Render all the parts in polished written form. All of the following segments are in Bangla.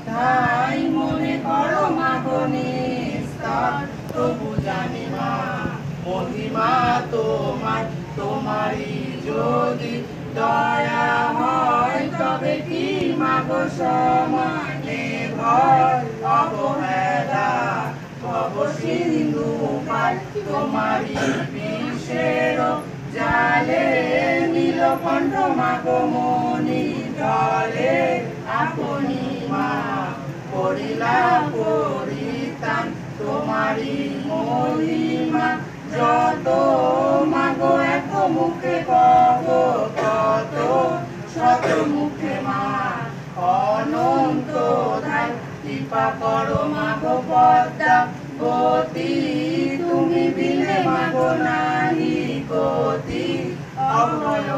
তাই মনে করো মা গো নিস্তার। তবু জানি মা মহিমা তোমার, তোমারই যদি দয়া হয় তবে কি মা গো সমানে ভয় অবহেলা ভব সিন্ধু পার। তোমারই বিষের জালে নীলকণ্ঠ মা গো মনি জলে আপনি মা করিলা পরিতান। তোমারই মহিমা যত মা গো এক মুখে কব কত শত মুখে মা অনন্ত ধার। কৃপা করো মা গো পদ্মা গতি, তুমি বিনে মা গো নাহি গতি। অভয়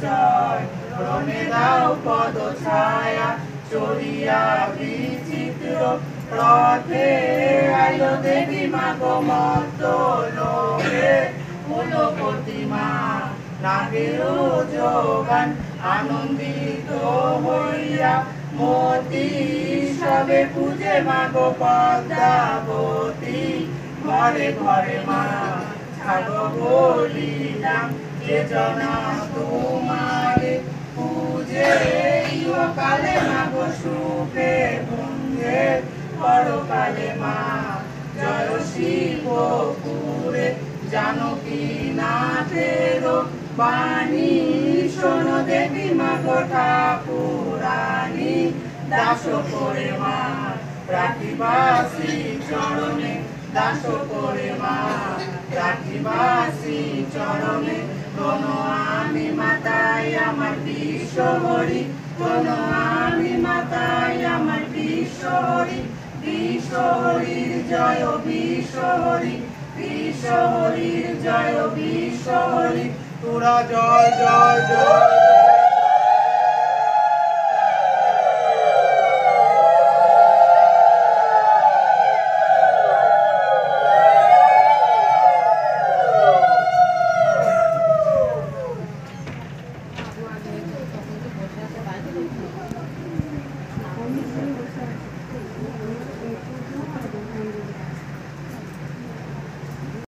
চরণে দাও পদ ছায়া, চরিয়া বিচিত্র রথে আইলো দেবী মা গো মত্ত লোকে। হলো প্রতিমা নাগেরও যোগান, আনন্দিত হইয়া মতি সবে পূজে মা গো পদ্মাবতী। ঘরে ঘরে মা ছাগো বলিলাম, যে জনা তোমারে পূজে ইহকালে মা গো সুখে ভুঞ্জে। পরকালে মা জয় শিবপুরে জানকী নাথের বাণী শোনো দেবী মা গো ঠাকুরানী। দাস করে মা রাখিবাসী চরণে, দাস করে মা রাখিবাসী চরণে। কোনো আমি মাতাই আমার বিশ্ব হরি, কোনো আমি মাতাই আমার বিশ্ব হরি। বিশ্ব হরির জয় বিশ্ব হরি, বিশ্ব হরির জয় বিশ্ব হরি। তোরা জয় জয় জয়।